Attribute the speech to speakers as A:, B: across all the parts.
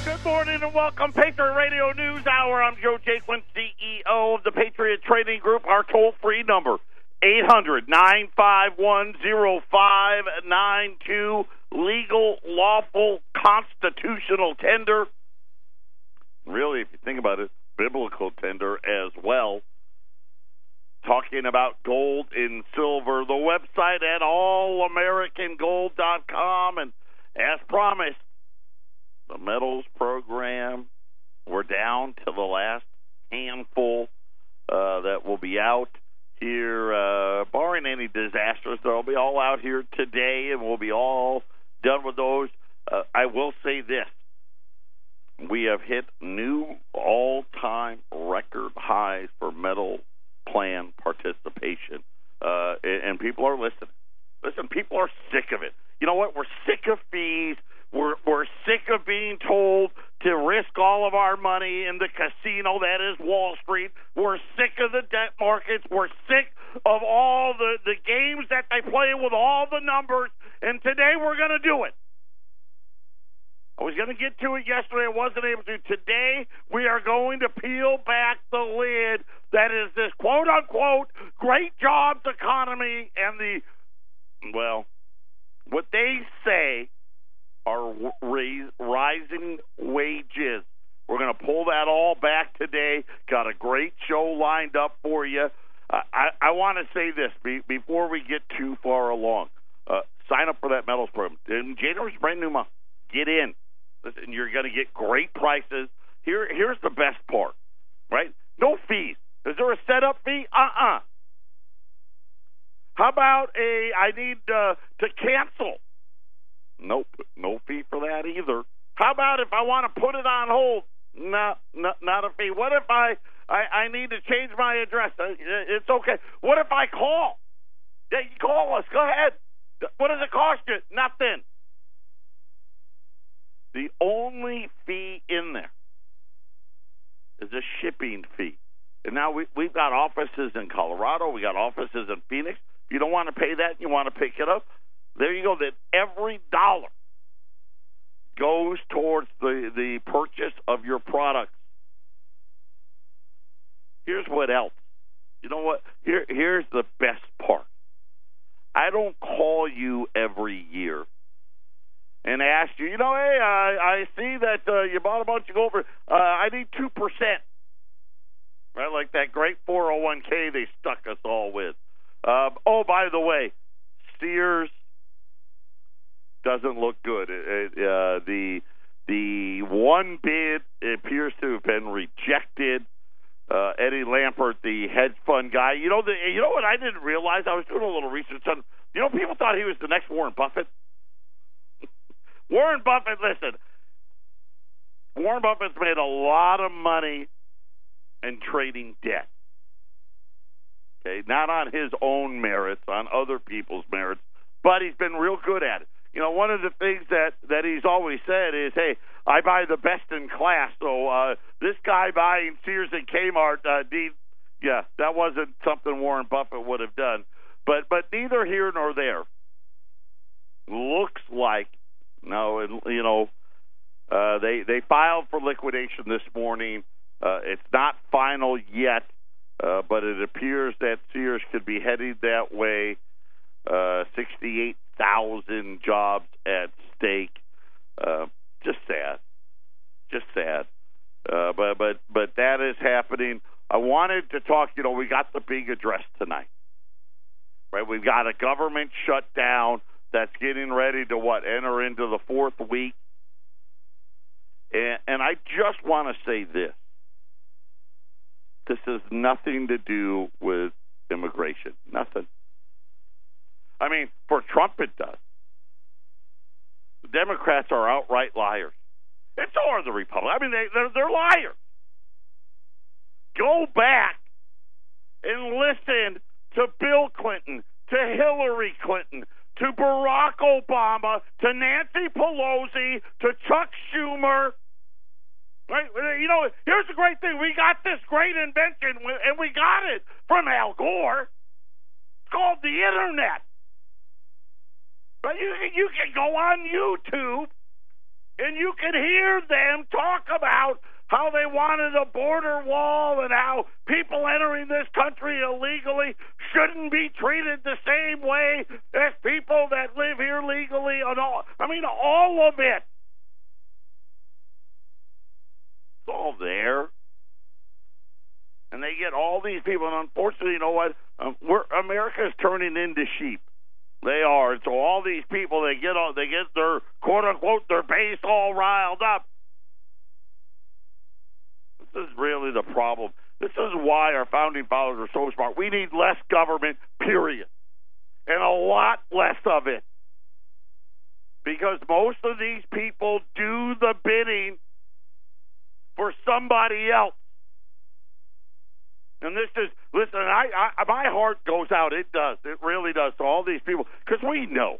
A: Good morning and welcome, Patriot Radio News Hour. I'm Joe Jaquint, CEO of the Patriot Trading Group. Our toll-free number, 800-951-0592, legal, lawful, constitutional tender. Really, if you think about it, biblical tender as well. Talking about gold and silver. The website at allamericangold.com. And as promised, the metals program, we're down to the last handful that will be out here, barring any disasters. They'll be all out here today, and we'll be all done with those. I will say this. We have hit new all-time record highs for metal plan participation, and people are listening. Listen, people are sick of it. You know what? We're sick of fees. We're sick of being told to risk all of our money in the casino that is Wall Street. We're sick of the debt markets. We're sick of all the games that they play with all the numbers, and today we're going to do it. I was going to get to it yesterday. I wasn't able to. Today we are going to peel back the lid that is this quote-unquote great jobs economy and what they say are rising wages. We're going to pull that all back today. Got a great show lined up for you. I want to say this before we get too far along. Sign up for that metals program. In January's brand new month. Get in. Listen, you're going to get great prices. Here's the best part, right? No fees. Is there a setup fee? How about I need to cancel? Nope, no fee for that either. How about if I want to put it on hold? No, not a fee. What if I need to change my address? It's okay. What if I call? Yeah, you call us. Go ahead. What does it cost you? Nothing. The only fee in there is a shipping fee. And now we've got offices in Colorado. We got offices in Phoenix. If you don't want to pay that and you want to pick it up, there you go. That every dollar goes towards the purchase of your products. Here's what else. You know what? Here's the best part. I don't call you every year and ask you, hey, I see that you bought a bunch of gold. I need 2%. Right, like that great 401k they stuck us all with. By the way, Sears doesn't look good. The one bid appears to have been rejected. Eddie Lampert, the hedge fund guy. You know what I didn't realize? I was doing a little research on. People thought he was the next Warren Buffett. Warren Buffett, listen. Warren Buffett's made a lot of money in trading debt. Okay, not on his own merits, on other people's merits, but he's been real good at it. One of the things that he's always said is, hey, I buy the best in class. So this guy buying Sears and Kmart, that wasn't something Warren Buffett would have done. But neither here nor there. Looks like, they filed for liquidation this morning. It's not final yet, but it appears that Sears could be heading that way. 68,000 jobs at stake. Just sad. But that is happening. I wanted to talk. We got the big address tonight, right? We've got a government shutdown that's getting ready to enter into the fourth week. And I just want to say this. This has nothing to do with immigration. Nothing. I mean, for Trump it does. The Democrats are outright liars. And so are the Republicans. I mean, they're liars. Go back and listen to Bill Clinton, to Hillary Clinton, to Barack Obama, to Nancy Pelosi, to Chuck Schumer. Right? Here's the great thing. We got this great invention, and we got it from Al Gore. It's called the Internet. But you can go on YouTube And you can hear them talk about how they wanted a border wall and how people entering this country illegally shouldn't be treated the same way as people that live here legally. And all of it. It's all there. And they get all these people, and unfortunately, you know what? America's turning into sheep. They are. So all these people, they get their quote unquote their base all riled up. This is really the problem. This is why our founding fathers are so smart. We need less government, period, and a lot less of it, because most of these people do the bidding for somebody else. And this is, listen, my heart goes out. It does. It really does to all these people. Because we know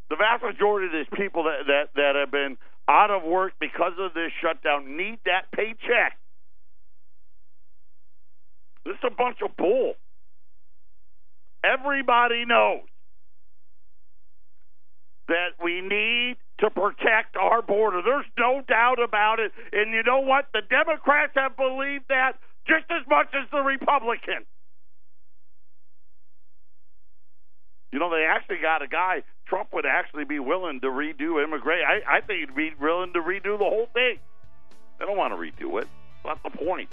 A: the vast majority of these people that have been out of work because of this shutdown need that paycheck. This is a bunch of bull. Everybody knows that we need to protect our border. There's no doubt about it. And you know what? The Democrats have believed that just as much as the Republicans. You know, they actually got a guy, Trump would actually be willing to redo immigration. I think he'd be willing to redo the whole thing. They don't want to redo it. That's the point.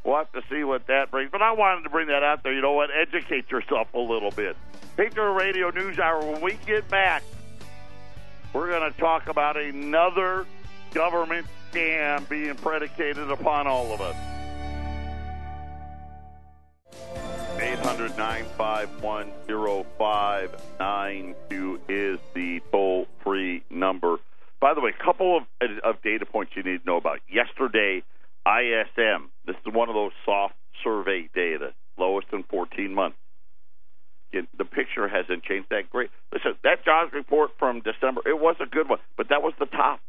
A: We'll have to see what that brings. But I wanted to bring that out there. You know what? Educate yourself a little bit. Patriot Radio News Hour. When we get back, we're going to talk about another government scam being predicated upon all of us. 800-951-0592 is the toll-free number. By the way, a couple of data points you need to know about. Yesterday, ISM, this is one of those soft survey data, lowest in 14 months. The picture hasn't changed that great. Listen, that jobs report from December, it was a good one, but that was the top.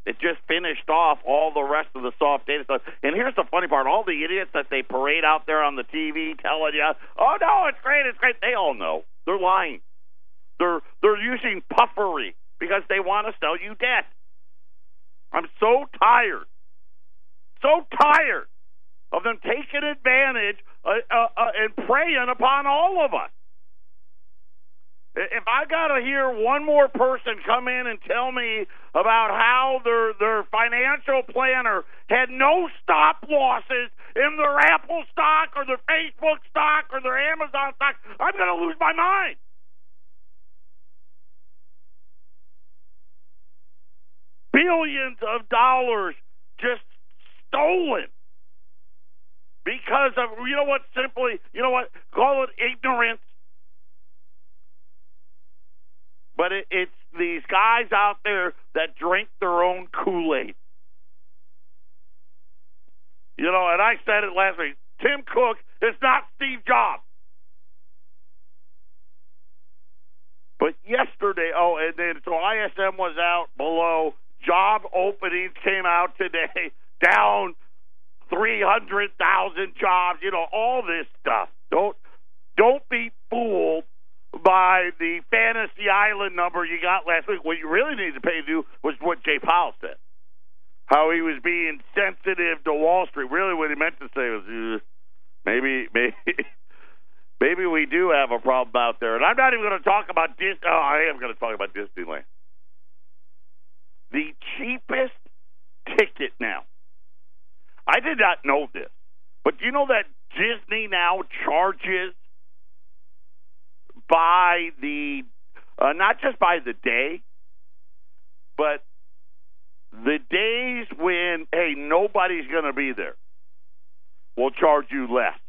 A: It just finished off all the rest of the soft data stuff. And here's the funny part. All the idiots that they parade out there on the TV telling you, oh, no, it's great, they all know. They're lying. They're using puffery because they want to sell you debt. I'm so tired of them taking advantage and preying upon all of us. If I got to hear one more person come in and tell me about how their financial planner had no stop losses in their Apple stock or their Facebook stock or their Amazon stock, I'm going to lose my mind. Billions of dollars just stolen because of, call it ignorance. But it's these guys out there that drink their own Kool-Aid. And I said it last week, Tim Cook is not Steve Jobs. But yesterday, so ISM was out below. Job openings came out today, down 300,000 jobs, all this stuff. Don't be fooled by the Fantasy Island number you got last week. What you really needed to pay to do was what Jay Powell said. How he was being sensitive to Wall Street. Really what he meant to say was, maybe we do have a problem out there. And I'm not even going to talk about Disney. Oh, I am going to talk about Disneyland. The cheapest ticket now. I did not know this. But do you know that Disney now charges by the, not just by the day, but the days when, hey, nobody's going to be there, will charge you less.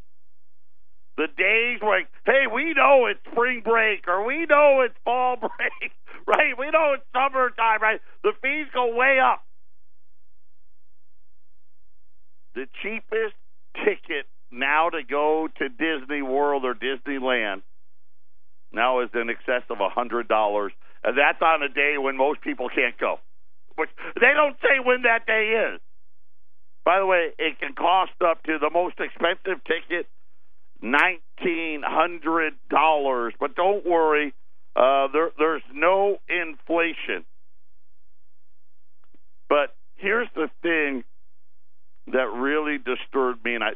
A: The days where, hey, we know it's spring break, or we know it's fall break, right? We know it's summertime, right? The fees go way up. The cheapest ticket now to go to Disney World or Disneyland now is in excess of $100, and that's on a day when most people can't go. Which they don't say when that day is. By the way, it can cost up to the most expensive ticket, $1,900. But don't worry, There's no inflation. But here's the thing that really disturbed me, and I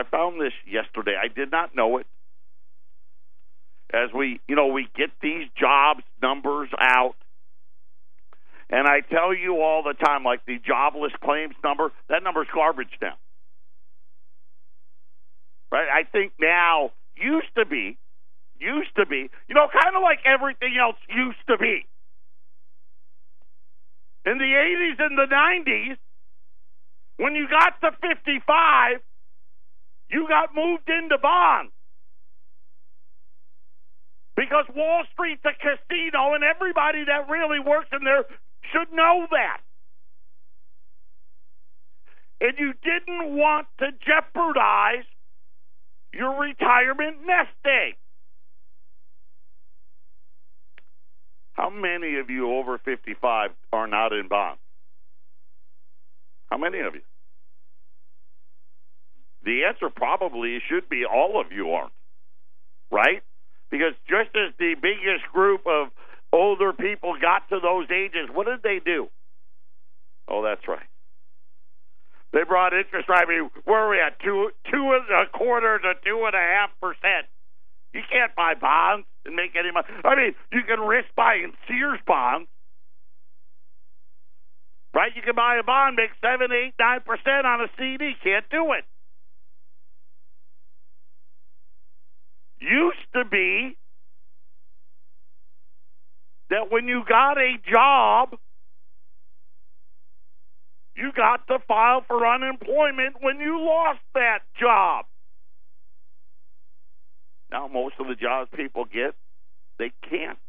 A: found this yesterday. I did not know it. As we get these jobs numbers out, and I tell you all the time, like the jobless claims number, that number's garbage now. Right? I think now used to be, kind of like everything else used to be. In the 80s and the 90s, when you got to 55, you got moved into bonds. Because Wall Street's a casino, and everybody that really works in there should know that. And you didn't want to jeopardize your retirement nest egg. How many of you over 55 are not in bonds? How many of you? The answer probably should be all of you aren't, right? Because just as the biggest group of older people got to those ages, what did they do? Oh, that's right. They brought interest rate. I mean, where are we at? 2.25% to 2.5%. You can't buy bonds and make any money. I mean, you can risk buying Sears bonds, right? You can buy a bond, make 7, 8, 9% on a CD. Can't do it. Used to be that when you got a job, you got to file for unemployment when you lost that job. Now, most of the jobs people get, they can't.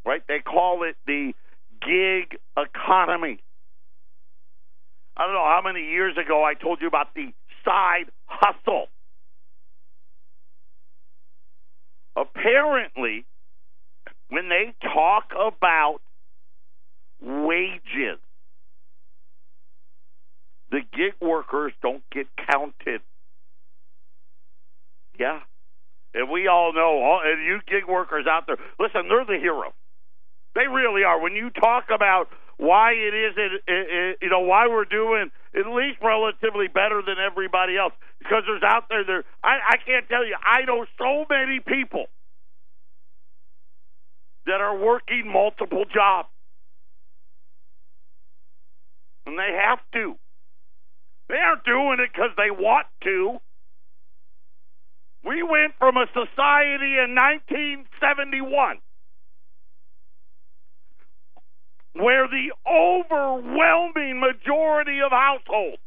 A: Right? They call it the gig economy. I don't know how many years ago I told you about the side hustle. Apparently, when they talk about wages, the gig workers don't get counted. Yeah. And we all know, and you gig workers out there, listen, they're the heroes. They really are. When you talk about why it is, why we're doing at least relatively better than everybody else, because there's out there, I can't tell you, I know so many people that are working multiple jobs. And they have to. They aren't doing it because they want to. We went from a society in 1971 where the overwhelming majority of households,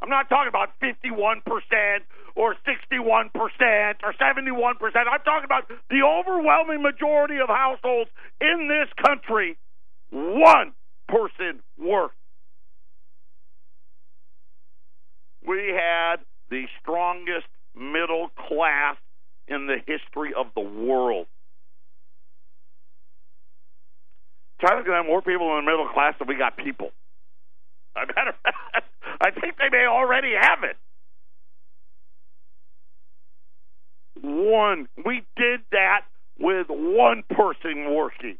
A: I'm not talking about 51% or 61% or 71%, I'm talking about the overwhelming majority of households in this country, one person worked. We had the strongest middle class in the history of the world. China's going to have more people in the middle class than we got people. I think they may already have it. We did that with one person working.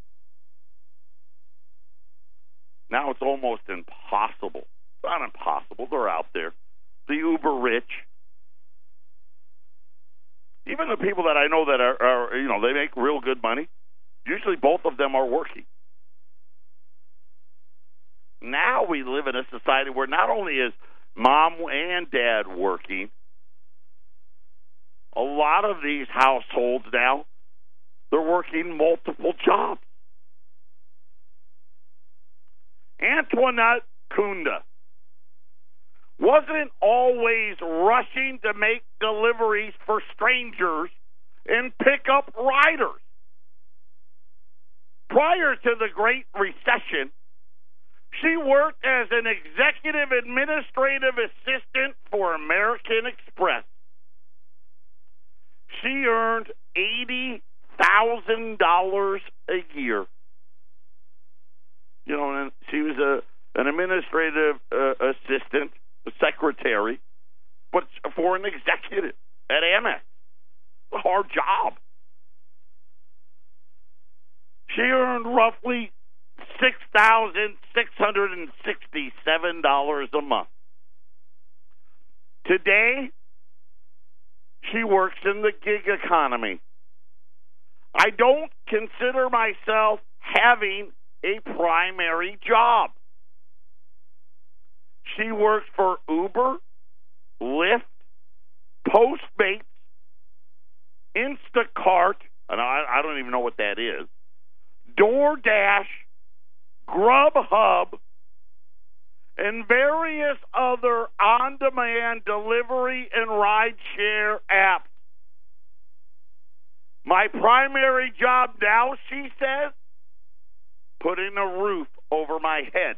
A: Now it's almost impossible. It's not impossible. They're out there. The uber rich. Even the people that I know that are they make real good money, usually both of them are working. Now we live in a society where not only is mom and dad working, a lot of these households now, they're working multiple jobs. Antoinette Kunda wasn't always rushing to make deliveries for strangers and pick up riders. Prior to the Great Recession, she worked as an executive administrative assistant for American Express. She earned $80,000 a year. And she was an administrative assistant, a secretary, but for an executive at Amex. It's a hard job. She earned roughly $6,667 a month. Today, she works in the gig economy. I don't consider myself having a primary job. She works for Uber, Lyft, Postmates, Instacart, and I don't even know what that is, DoorDash, Grubhub, and various other on-demand delivery and rideshare apps. My primary job now, she says, putting a roof over my head.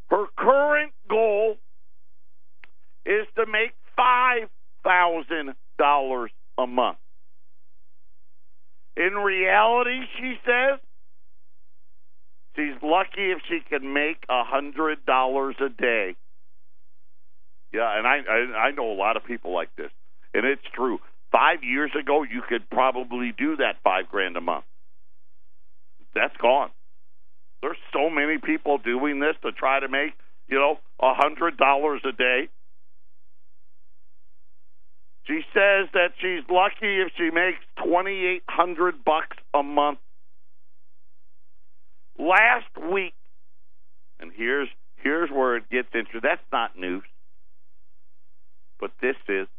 A: Her current goal is to make $5,000 a month. In reality, she says, she's lucky if she can make $100 a day. Yeah, and I know a lot of people like this, and it's true. 5 years ago, you could probably do that $5,000 a month. That's gone. There's so many people doing this to try to make, $100 a day. She says that she's lucky if she makes $2,800 a month. Last week, and here's where it gets interesting. That's not news, but this is.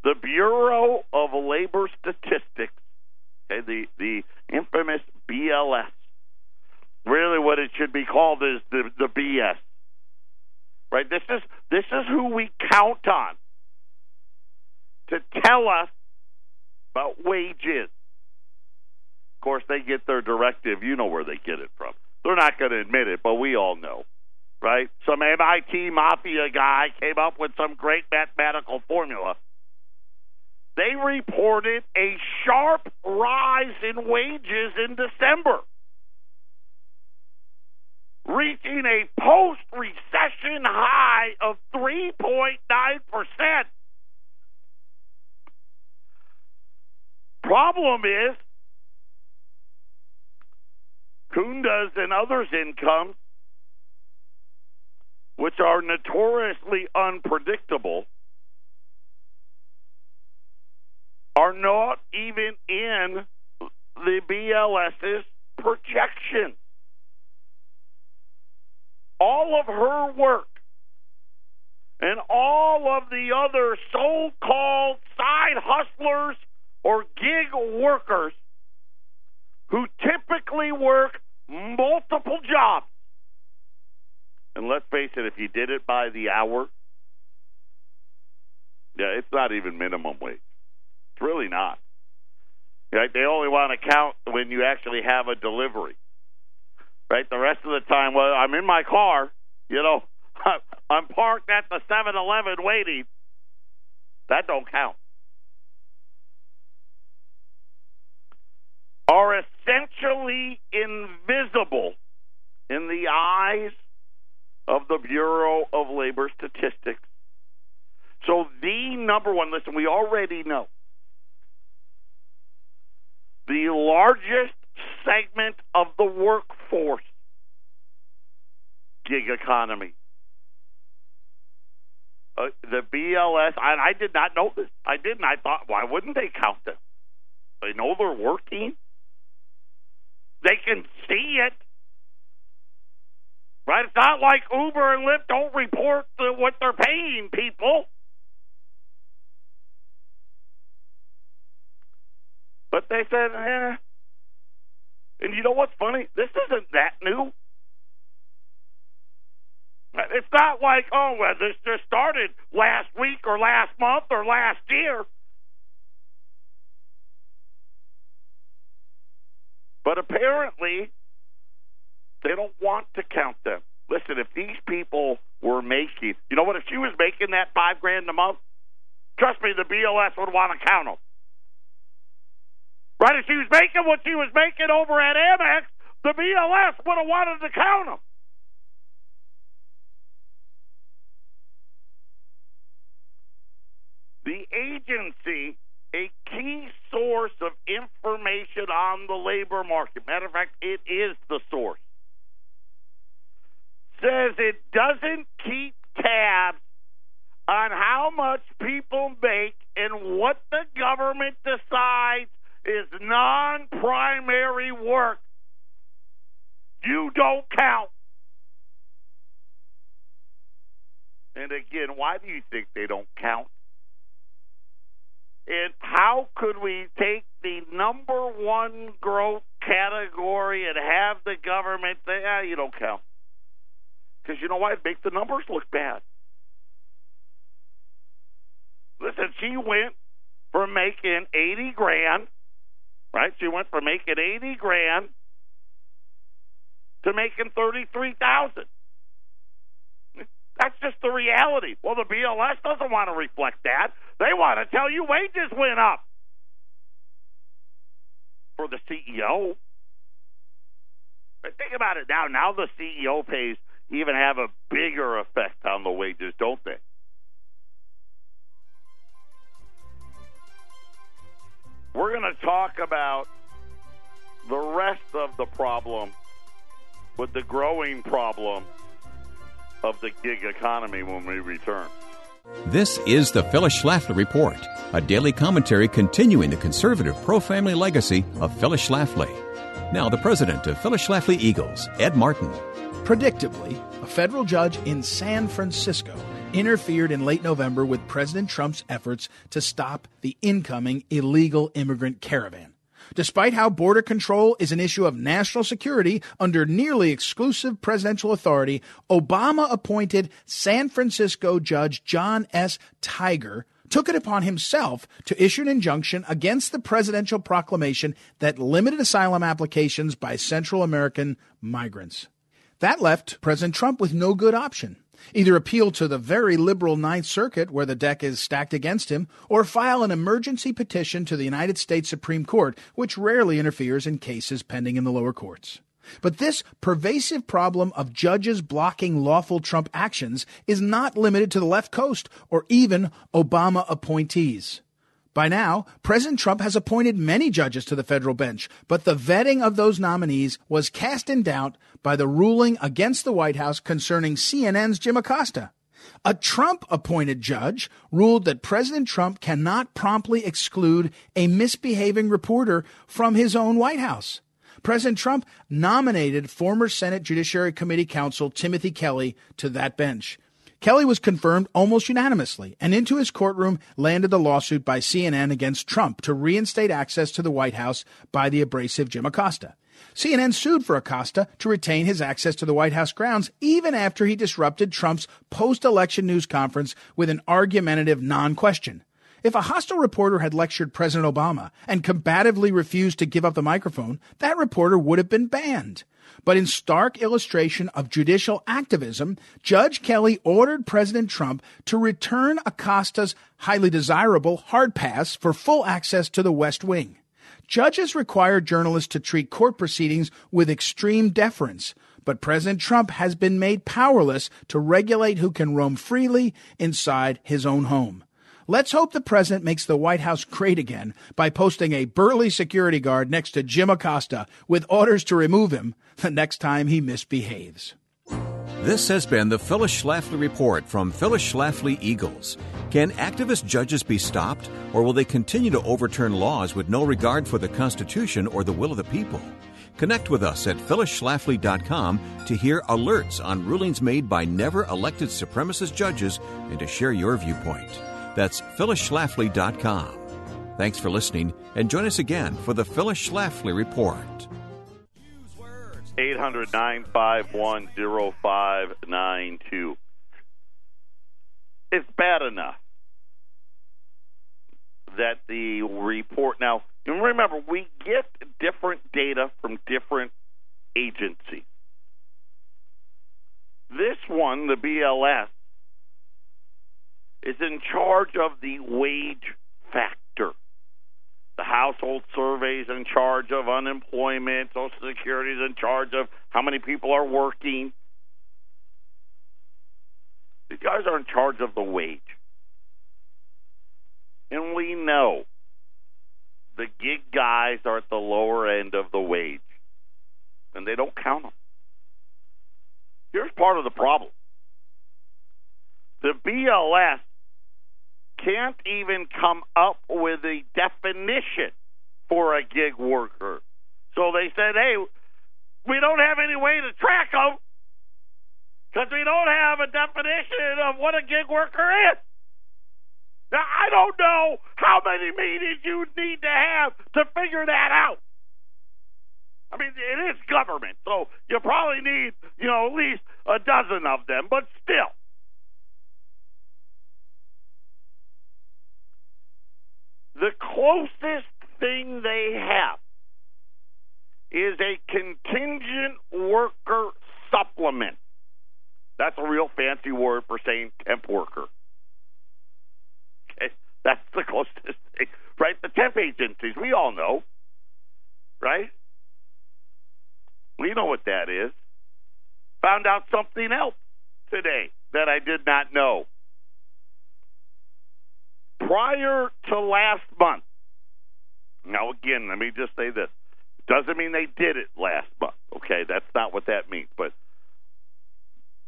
A: The Bureau of Labor Statistics, okay, the infamous BLS. Really, what it should be called is the BS. Right? This is who we count on to tell us about wages. Of course, they get their directive. You know where they get it from. They're not going to admit it, but we all know, right? Some MIT mafia guy came up with some great mathematical formula. They reported a sharp rise in wages in December, reaching a post-recession high of 3.9%. Problem is, Kunda's and others' incomes, which are notoriously unpredictable, are not even in the BLS's projection. All of her work and all of the other so-called side hustlers or gig workers who typically work multiple jobs. And let's face it, if you did it by the hour, it's not even minimum wage. It's really not. Right? They only want to count when you actually have a delivery. Right? The rest of the time, well, I'm in my car, I'm parked at the 7-Eleven waiting. That don't count. Are essentially invisible in the eyes of the Bureau of Labor Statistics. So the number one, listen, we already know, the largest segment of the workforce, gig economy. The BLS, and I did not know this. I didn't. I thought, why wouldn't they count them? They know they're working. They can see it. Right? It's not like Uber and Lyft don't report what they're paying people. But they said, And you know what's funny? This isn't that new. It's not like, this just started last week or last month or last year. But apparently, they don't want to count them. Listen, if these people were making, you know what, if she was making that $5,000 a month, trust me, the BLS would want to count them. Right? If she was making what she was making over at Amex, the BLS would have wanted to count them. The agency a key source of information on the labor market. Matter of fact, it is the source. Says it doesn't keep tabs on how much people make and what the government decides is non-primary work. You don't count. And again, why do you think they don't count? And how could we take the number one growth category and have the government say, you don't count? Because you know why? It makes the numbers look bad. Listen, she went from making $80,000, right? She went from making $80,000 to making $33,000. That's just the reality. Well, the BLS doesn't want to reflect that. They want to tell you wages went up for the CEO. But think about it now. Now the CEO pays even have a bigger effect on the wages, don't they? We're going to talk about the rest of the problem with the growing problem of the gig economy when we return.
B: This is the Phyllis Schlafly Report, a daily commentary continuing the conservative pro-family legacy of Phyllis Schlafly. Now, the president of Phyllis Schlafly Eagles, Ed Martin.
C: Predictably, a federal judge in San Francisco interfered in late November with President Trump's efforts to stop the incoming illegal immigrant caravan. Despite how border control is an issue of national security under nearly exclusive presidential authority, Obama appointed San Francisco Judge John S. Tiger took it upon himself to issue an injunction against the presidential proclamation that limited asylum applications by Central American migrants. That left President Trump with no good option. Either appeal to the very liberal Ninth Circuit, where the deck is stacked against him, or file an emergency petition to the United States Supreme Court, which rarely interferes in cases pending in the lower courts. But this pervasive problem of judges blocking lawful Trump actions is not limited to the left coast or even Obama appointees. By now, President Trump has appointed many judges to the federal bench, but the vetting of those nominees was cast in doubt by the ruling against the White House concerning CNN's Jim Acosta. A Trump-appointed judge ruled that President Trump cannot promptly exclude a misbehaving reporter from his own White House. President Trump nominated former Senate Judiciary Committee counsel Timothy Kelly to that bench. Kelly was confirmed almost unanimously, and into his courtroom landed the lawsuit by CNN against Trump to reinstate access to the White House by the abrasive Jim Acosta. CNN sued for Acosta to retain his access to the White House grounds even after he disrupted Trump's post-election news conference with an argumentative non-question. If a hostile reporter had lectured President Obama and combatively refused to give up the microphone, that reporter would have been banned. But in stark illustration of judicial activism, Judge Kelly ordered President Trump to return Acosta's highly desirable hard pass for full access to the West Wing. Judges require journalists to treat court proceedings with extreme deference, but President Trump has been made powerless to regulate who can roam freely inside his own home. Let's hope the president makes the White House great again by posting a burly security guard next to Jim Acosta with orders to remove him the next time he misbehaves.
B: This has been the Phyllis Schlafly Report from Phyllis Schlafly Eagles. Can activist judges be stopped, or will they continue to overturn laws with no regard for the Constitution or the will of the people? Connect with us at phyllisschlafly.com to hear alerts on rulings made by never-elected supremacist judges and to share your viewpoint. That's phyllisschlafly.com. Thanks for listening, and join us again for the Phyllis Schlafly Report.
A: 800-951-0592. It's bad enough that the report... Now, remember, we get different data from different agencies. This one, the BLS, is in charge of the wage factor. The household survey is in charge of unemployment. Social Security is in charge of how many people are working. These guys are in charge of the wage. And we know the gig guys are at the lower end of the wage, and they don't count them. Here's part of the problem. The BLS can't even come up with a definition for a gig worker. So they said, hey, we don't have any way to track them because we don't have a definition of what a gig worker is. Now, I don't know how many meetings you need to have to figure that out. I mean, it is government, so you probably need, at least a dozen of them, but still. The closest thing they have is a contingent worker supplement. That's a real fancy word for saying temp worker. Okay, that's the closest thing, right? The temp agencies, we all know, right? We know what that is. Found out something else today that I did not know. Prior to last month, now again, let me just say this. Doesn't mean they did it last month, okay? That's not what that means. But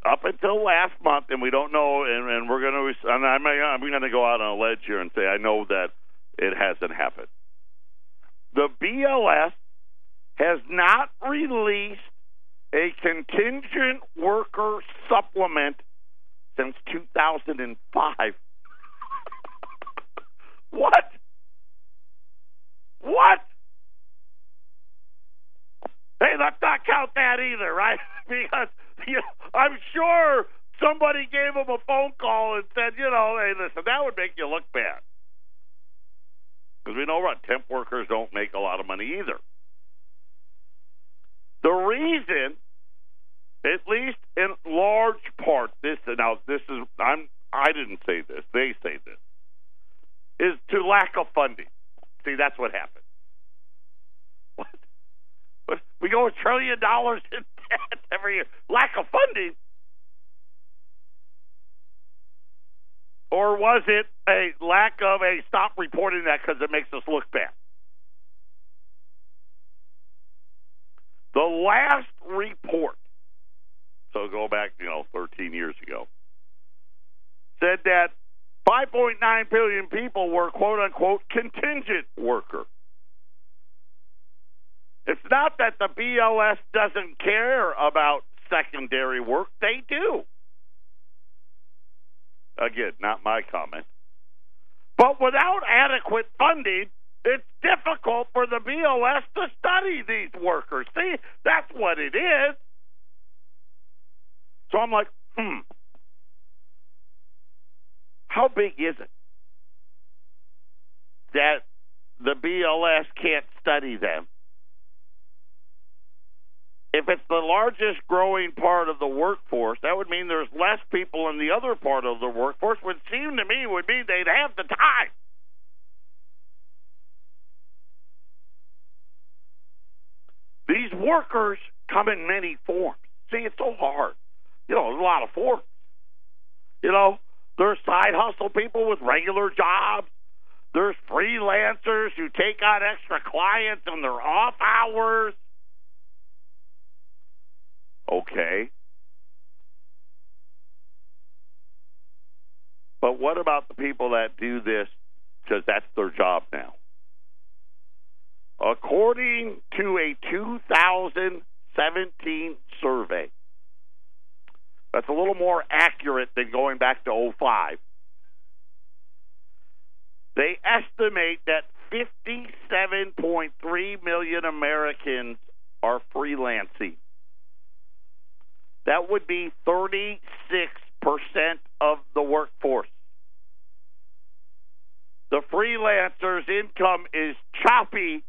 A: up until last month, and we don't know, and we're going to, and I'm going to go out on a ledge here and say I know that it hasn't happened. The BLS has not released a contingent worker supplement since 2005. What? Hey, let's not count that either, right? Because I'm sure somebody gave them a phone call and said, hey, listen, that would make you look bad. Because we know what, temp workers don't make a lot of money either. The reason, at least in large part, I didn't say this, they say this, is to lack of funding. See, that's what happened. What? We go $1 trillion in debt every year. Lack of funding? Or was it a lack of a stop reporting that because it makes us look bad? The last report, so go back, 13 years ago, said that 5.9 billion people were, quote-unquote, contingent worker. It's not that the BLS doesn't care about secondary work. They do. Again, not my comment. But without adequate funding, it's difficult for the BLS to study these workers. See, that's what it is. So I'm like, how big is it that the BLS can't study them? If it's the largest growing part of the workforce, that would mean there's less people in the other part of the workforce, would seem to me would mean they'd have the time. These workers come in many forms. See, it's so hard. There's a lot of forms. There's side hustle people with regular jobs. There's freelancers who take on extra clients on their off hours. Okay. But what about the people that do this because that's their job now? According to a 2017 survey, that's a little more accurate than going back to 2005. They estimate that 57.3 million Americans are freelancing. That would be 36% of the workforce. The freelancer's income is choppy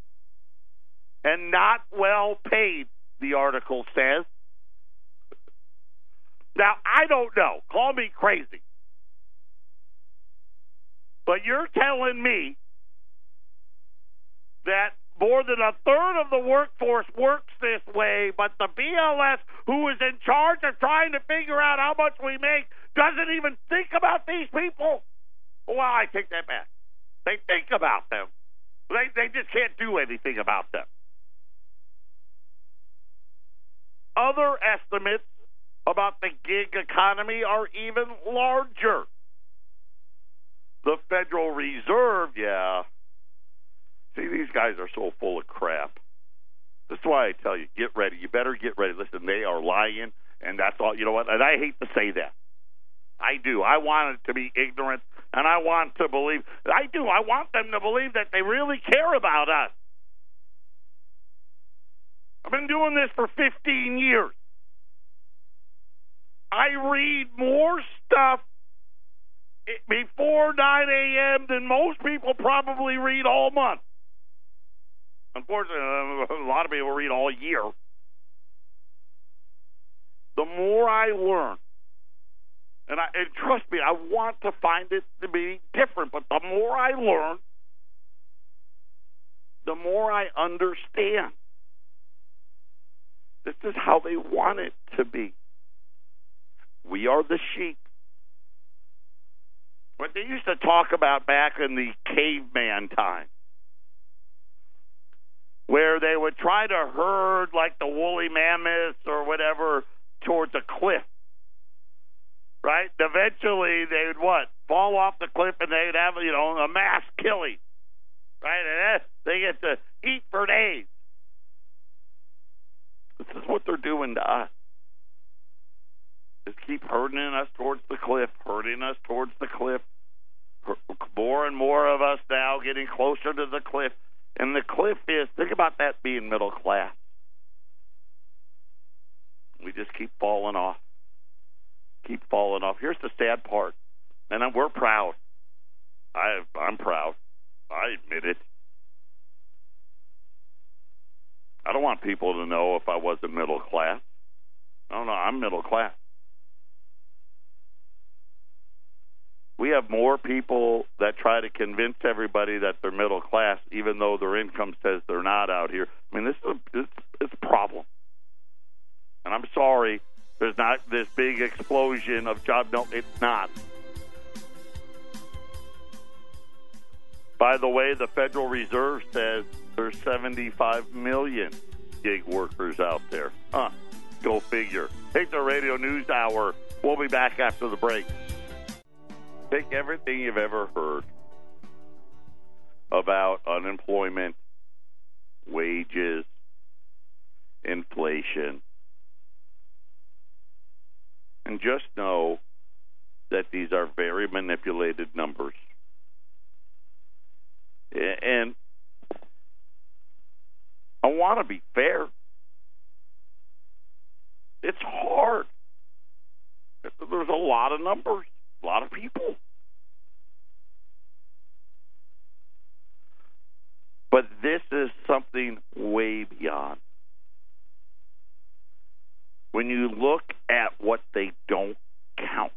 A: and not well paid, the article says. Now, I don't know. Call me crazy. But you're telling me that more than a third of the workforce works this way, but the BLS, who is in charge of trying to figure out how much we make, doesn't even think about these people? Well, I take that back. They think about them. They just can't do anything about them. Other estimates about the gig economy are even larger. The Federal Reserve, yeah. See, these guys are so full of crap. That's why I tell you, get ready. You better get ready. Listen, they are lying, and that's all. You know what? And I hate to say that. I do. I want it to be ignorant, and I want to believe. I do. I want them to believe that they really care about us. I've been doing this for 15 years. I read more stuff before 9 a.m. than most people probably read all month. Unfortunately, a lot of people read all year. The more I learn, and trust me, I want to find it to be different, but the more I learn, the more I understand. This is how they want it to be. We are the sheep. What they used to talk about back in the caveman time, where they would try to herd like the woolly mammoths or whatever towards a cliff, right? Eventually they would fall off the cliff and they'd have, a mass killing, right? And they get to eat for days. This is what they're doing to us. Just keep herding us towards the cliff, herding us towards the cliff. More and more of us now getting closer to the cliff. And the cliff is, think about that being middle class. We just keep falling off. Keep falling off. Here's the sad part. And we're proud. I'm proud. I admit it. I don't want people to know if I wasn't middle class. No, I'm middle class. We have more people that try to convince everybody that they're middle class, even though their income says they're not out here. I mean, it's a problem. And I'm sorry, there's not this big explosion of jobs. No, it's not. By the way, the Federal Reserve says there's 75 million gig workers out there. Go figure. Take the Radio News Hour. We'll be back after the break. Take everything you've ever heard about unemployment, wages, inflation, and just know that these are very manipulated numbers. And I want to be fair. It's hard. There's a lot of numbers. A lot of people. But this is something way beyond. When you look at what they don't count,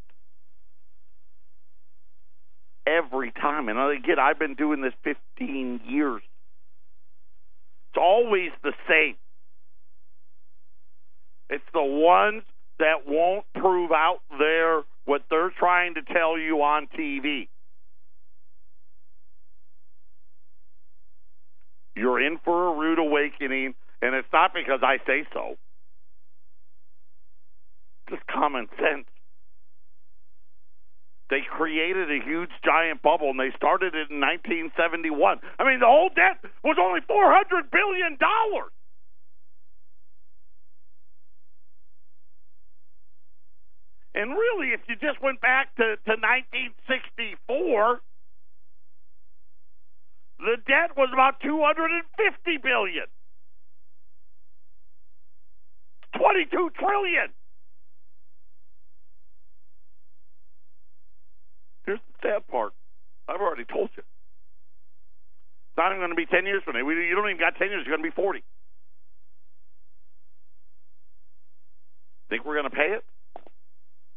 A: every time, and again, I've been doing this 15 years, it's always the same. It's the ones that won't prove out what they're trying to tell you on TV. You're in for a rude awakening, and it's not because I say so. Just common sense. They created a huge giant bubble, and they started it in 1971. I mean, the whole debt was only $400 billion. And really, if you just went back to 1964, the debt was about $250 billion. $22 trillion. Here's the sad part. I've already told you. It's not even going to be 10 years from now. You don't even got 10 years. You're going to be 40. Think we're going to pay it?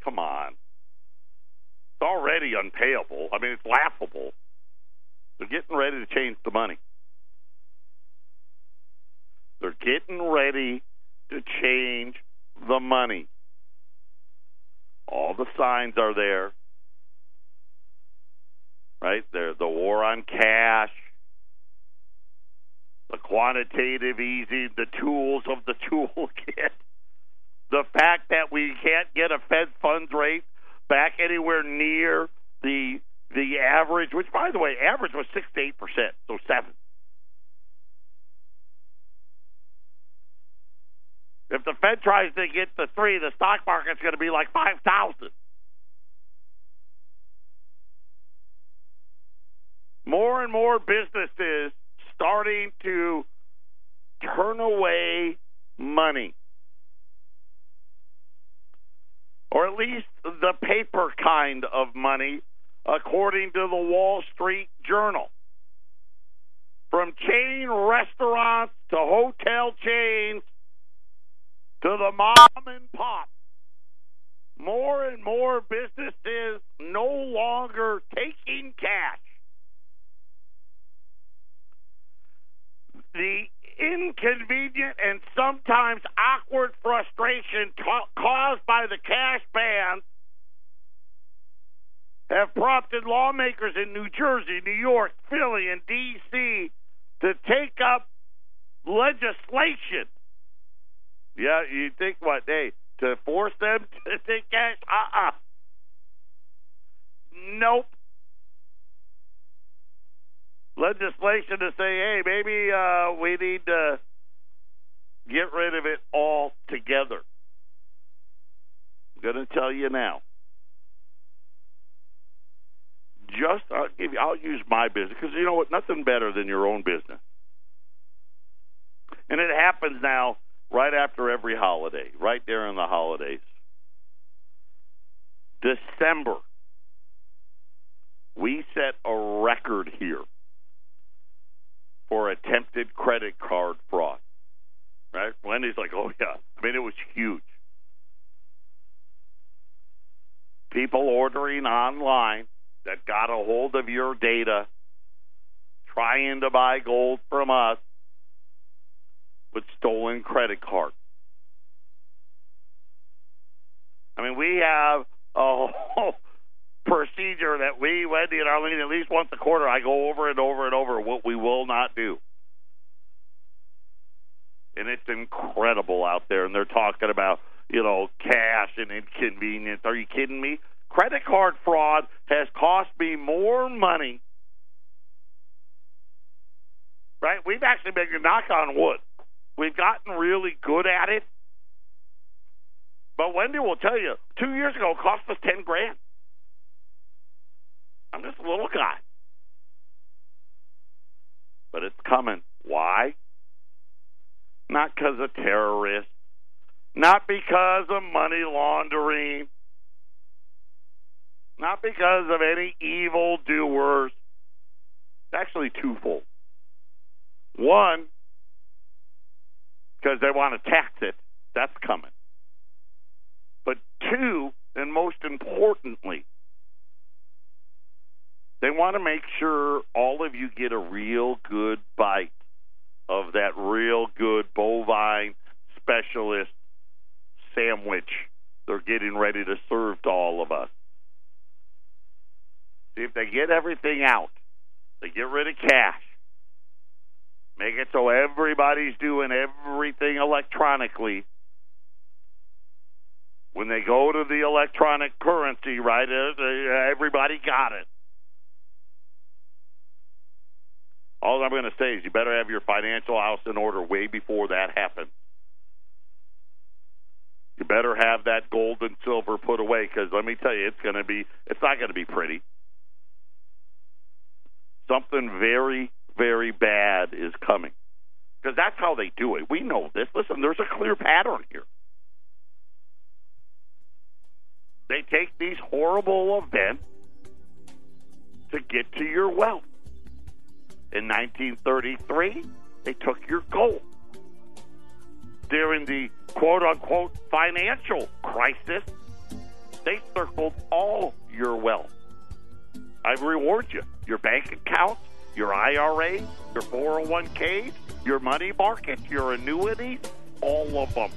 A: Come on. It's already unpayable. I mean, it's laughable. They're getting ready to change the money. They're getting ready to change the money. All the signs are there. Right? The war on cash. the quantitative easing, the tools of the toolkit, the fact that we can't get a Fed funds rate back anywhere near the average, which, by the way, average was 6 to 8%, so 7. If the Fed tries to get to 3, the stock market's going to be like 5,000. More and more businesses starting to turn away money, or at least the paper kind of money, according to the Wall Street Journal. From chain restaurants to hotel chains to the mom and pop, more and more businesses no longer taking cash. The inconvenient and sometimes awkward frustration caused by the cash bans have prompted lawmakers in New Jersey, New York, Philly, and D.C. to take up legislation. Yeah, you think what? Hey, to force them to take cash? Nope. Legislation to say, hey, maybe we need to get rid of it altogether. I'm going to tell you now. I'll use my business, because you know what? Nothing better than your own business. And it happens now right after every holiday, right there in the holidays. December, we set a record here for attempted credit card fraud. Right? Wendy's like, oh, yeah. I mean, it was huge. People ordering online that got a hold of your data, trying to buy gold from us with stolen credit cards. I mean, we have a whole procedure that we, Wendy and Arlene, at least once a quarter, I go over and over and over what we will not do. And it's incredible out there. And they're talking about, cash and inconvenience. Are you kidding me? Credit card fraud has cost me more money. Right? We've actually been, knock on wood, we've gotten really good at it. But Wendy will tell you, 2 years ago, it cost us $10,000. I'm just a little guy. But it's coming. Why? Not because of terrorists. Not because of money laundering. Not because of any evil doers. It's actually twofold. One, because they want to tax it. That's coming. But two, and most importantly, they want to make sure all of you get a real good bite of that real good bovine specialist sandwich they're getting ready to serve to all of us. See, if they get everything out, they get rid of cash, make it so everybody's doing everything electronically. When they go to the electronic currency, right, everybody got it. All I'm going to say is you better have your financial house in order way before that happens. You better have that gold and silver put away, because let me tell you, it's not going to be pretty. Something very, very bad is coming. Because that's how they do it. We know this. Listen, there's a clear pattern here. They take these horrible events to get to your wealth. In 1933, they took your gold. During the quote-unquote financial crisis, they circled all your wealth. I reward you. Your bank accounts, your IRA, your 401ks, your money market, your annuities, all of them.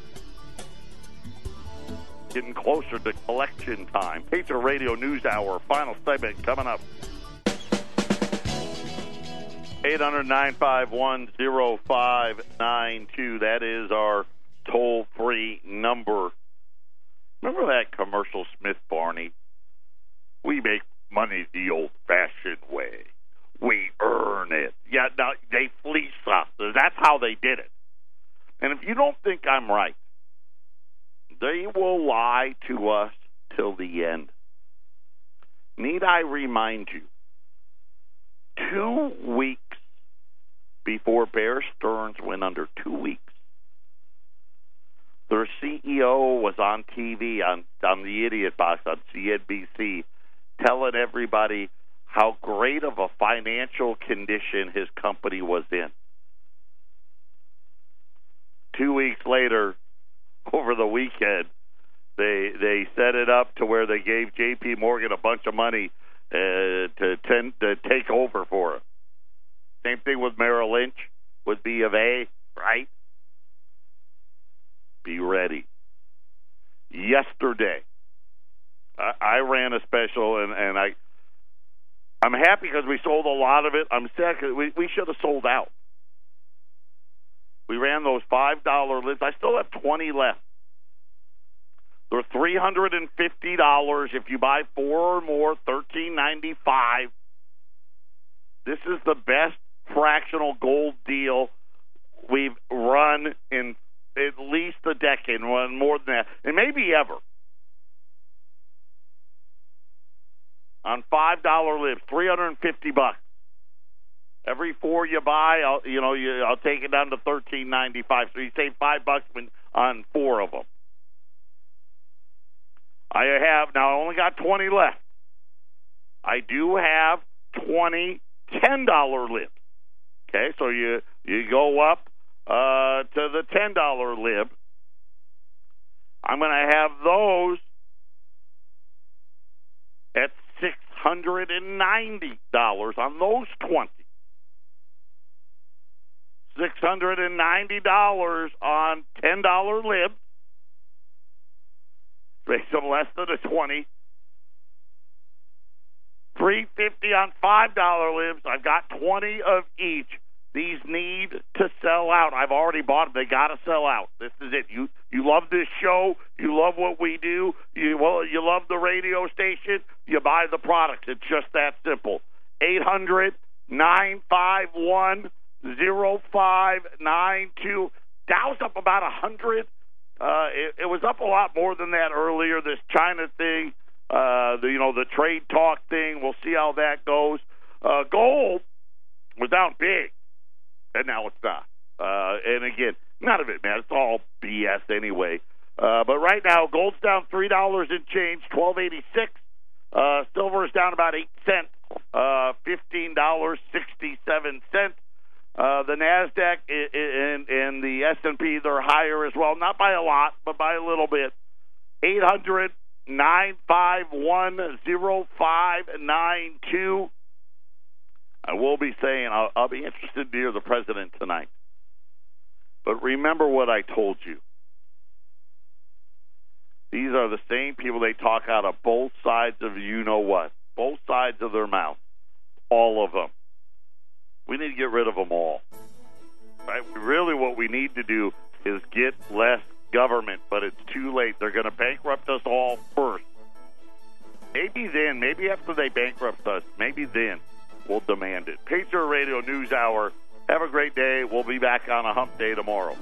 A: Getting closer to collection time. Patriot Radio News Hour, final segment coming up. 800-951-0592. That is our toll-free number. Remember that commercial, Smith Barney? We make money the old-fashioned way. We earn it. Yeah, now they fleece us. That's how they did it. And if you don't think I'm right, they will lie to us till the end. Need I remind you, 2 weeks before Bear Stearns went under, 2 weeks, their CEO was on TV, on the Idiot Box, on CNBC, telling everybody how great of a financial condition his company was in. 2 weeks later, over the weekend, they set it up to where they gave J.P. Morgan a bunch of money to take over for him. Same thing with Merrill Lynch, with B of A, right? Be ready. Yesterday, I ran a special, and I'm happy because we sold a lot of it. I'm sad because we should have sold out. We ran those $5 lists. I still have 20 left. They're $350 if you buy 4 or more, $13.95. This is the best fractional gold deal we've run in at least a decade, run more than that, and maybe ever. On $5 libs, $350. Every 4 you buy, I'll take it down to $13.95. So you save $5 on 4 of them. I only got 20 left. I do have 20 $10 libs. Okay, so you go up to the $10 lib. I'm going to have those at $690 on those 20. $690 on $10 libs. Makes them less than a 20. $350 on $5 libs. I've got 20 of each. These need to sell out. I've already bought them. They got to sell out. This is it. You love this show. You love what we do. You love the radio station. You buy the products. It's just that simple. 800-951-0592. Dow's up about 100. It was up a lot more than that earlier. This China thing, the trade talk thing. We'll see how that goes. Gold was down big, and now it's not. And again, none of it, man. It's all BS anyway. But right now, gold's down $3 and change, $12.86. Silver's down about 8 cents, $15.67. The NASDAQ and the S&P, they're higher as well. Not by a lot, but by a little bit. 800-951-0592. I will be saying I'll be interested to hear the president tonight. But remember what I told you. These are the same people, they talk out of both sides of you-know-what. Both sides of their mouth. All of them. We need to get rid of them all. Right? Really what we need to do is get less government, but it's too late. They're going to bankrupt us all first. Maybe then, maybe after they bankrupt us, maybe then we'll demand it. Patriot Radio News Hour. Have a great day. We'll be back on a hump day tomorrow.